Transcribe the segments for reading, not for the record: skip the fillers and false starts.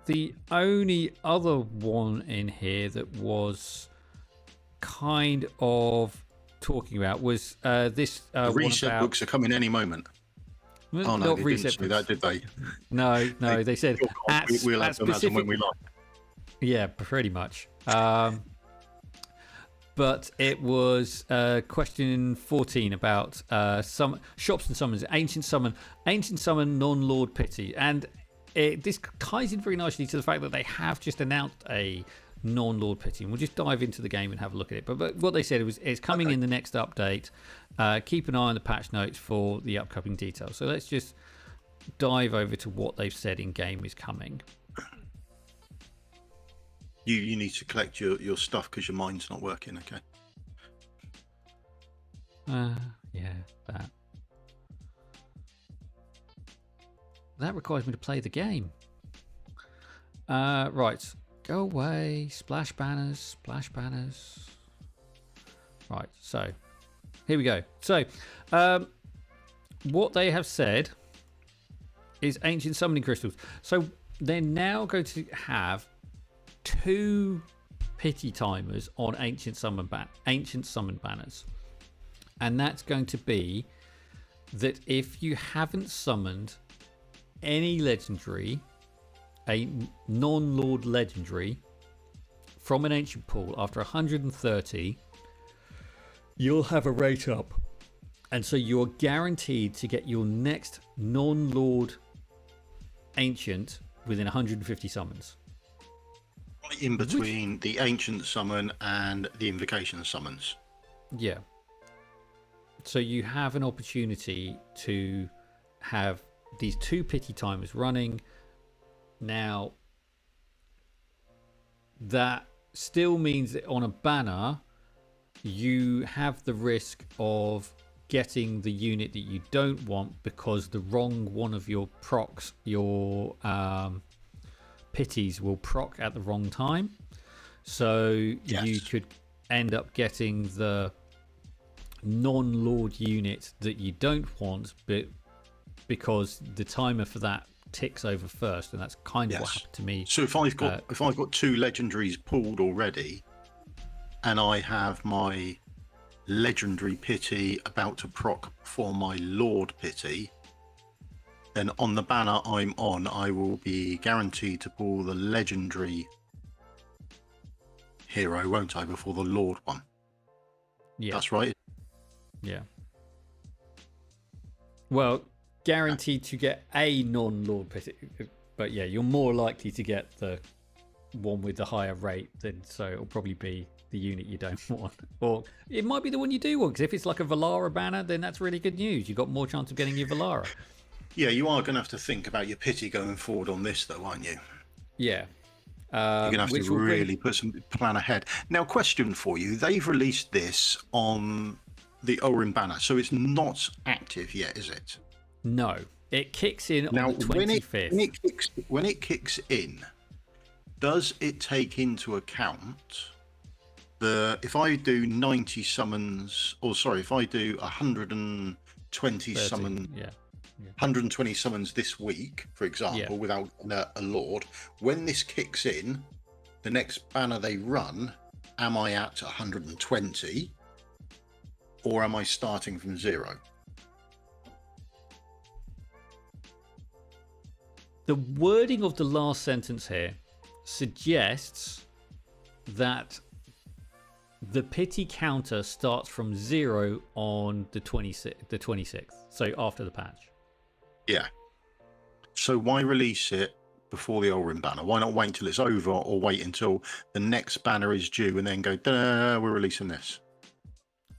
the only other one in here that was kind of talking about was this The one reset about books are coming any moment. Oh no, not they didn't reset say books. that, did they? No, they said We'll at have them as and when specific. we like. Yeah, pretty much. But it was question 14 about some shops and summons, ancient summon, non-lord pity, and this ties in very nicely to the fact that they have just announced a non-lord pity, and we'll just dive into the game and have a look at it. But what they said was it's coming in the next update. Keep an eye on the patch notes for the upcoming details. So let's just dive over to what they've said in game is coming. You need to collect your stuff because your mind's not working. Okay. Yeah, that requires me to play the game. Right, go away. Splash banners. Right, so here we go. So, what they have said is ancient summoning crystals. So they're now going to have 2 pity timers on ancient summon banners, and that's going to be that if you haven't summoned any legendary, a non-lord legendary from an ancient pool after 130, you'll have a rate up, and so you're guaranteed to get your next non-lord ancient within 150 summons. Right in between the ancient summon and the invocation summons. Yeah. So you have an opportunity to have these 2 pity timers running. Now, that still means that on a banner, you have the risk of getting the unit that you don't want because the wrong one of your procs, your pities, will proc at the wrong time. So you could end up getting the non-lord unit that you don't want, but because the timer for that ticks over first, and that's kind of what happened to me. So if I've got 2 legendaries pulled already, and I have my legendary pity about to proc for my lord pity, then on the banner I'm on, I will be guaranteed to pull the legendary hero, won't I, before the lord one? Yeah, that's right. Yeah. Well, guaranteed to get a non-lord pity, but yeah, you're more likely to get the one with the higher rate, then so it'll probably be the unit you don't want, or it might be the one you do want, because if it's like a Valara banner, then that's really good news. You've got more chance of getting your Valara. Yeah, you are going to have to think about your pity going forward on this, though, aren't you? Yeah. You're going to have to really put some plan ahead. Now, question for you. They've released this on the Orin banner, so it's not active yet, is it? No. It kicks in on the 25th. When it kicks in, does it take into account if I do 90 summons, or sorry, if I do 120 summons, 120 summons this week, for example, without a lord, when this kicks in, the next banner they run, am I at 120 or am I starting from 0? The wording of the last sentence here suggests that the pity counter starts from 0 on the 26th, so after the patch. Yeah. So why release it before the Orin banner? Why not wait until it's over, or wait until the next banner is due and then go, we're releasing this?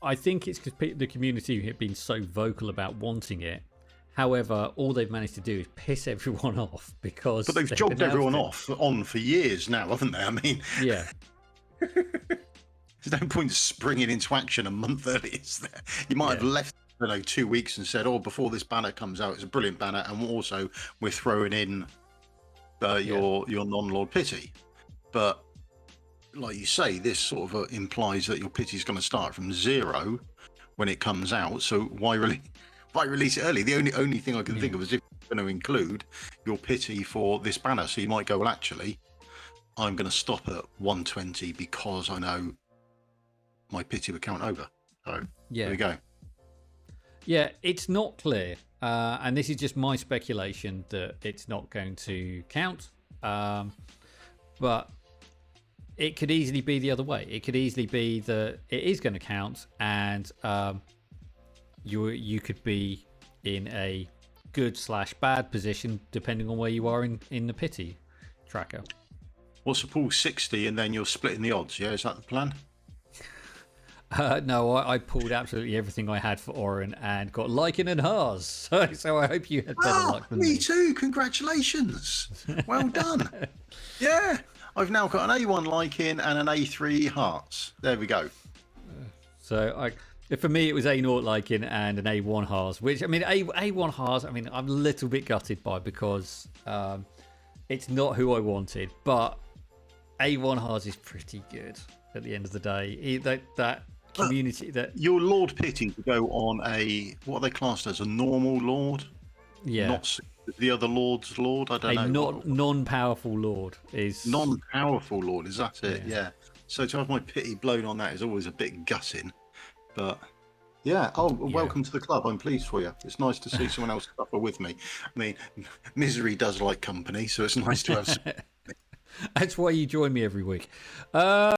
I think it's because the community have been so vocal about wanting it. However, all they've managed to do is piss everyone off, because... But they've jogged everyone on for years now, haven't they? I mean... Yeah. There's no point springing into action a month early, is there? You might have left, 2 weeks and said, before this banner comes out, it's a brilliant banner, and also we're throwing in your non-lord pity. But like you say, this sort of implies that your pity is going to start from 0 when it comes out. So why if I release it early, the only thing I can think of is if you're going to include your pity for this banner. So you might go, well, actually, I'm going to stop at 120 because I know my pity would count over. So there we go. Yeah, it's not clear. And this is just my speculation that it's not going to count. But it could easily be the other way. It could easily be that it is going to count, and you could be in a good/bad position depending on where you are in the pity tracker. What's the pool 60, and then you're splitting the odds? Yeah, is that the plan? No, I pulled absolutely everything I had for Oren and got Lycan and Haas. So I hope you had better luck than me too. Congratulations. Well done. Yeah. I've now got an A1 Lycan and an A3 Hearts. There we go. So for me, it was A0 Lycan and an A1 Haas, which, I mean, A1 Haas, I mean, I'm a little bit gutted by because it's not who I wanted, but A1 Haas is pretty good at the end of the day. That community that your Lord Pity to go on what are they classed as? A normal Lord? Yeah. Not the other Lord's Lord? I don't know. Non-powerful Lord is... Non-powerful Lord, is that it? Yeah. So to have my pity blown on that is always a bit gutting. But yeah, welcome to the club. I'm pleased for you. It's nice to see someone else suffer with me. I mean, misery does like company, so it's nice to have... That's why you join me every week.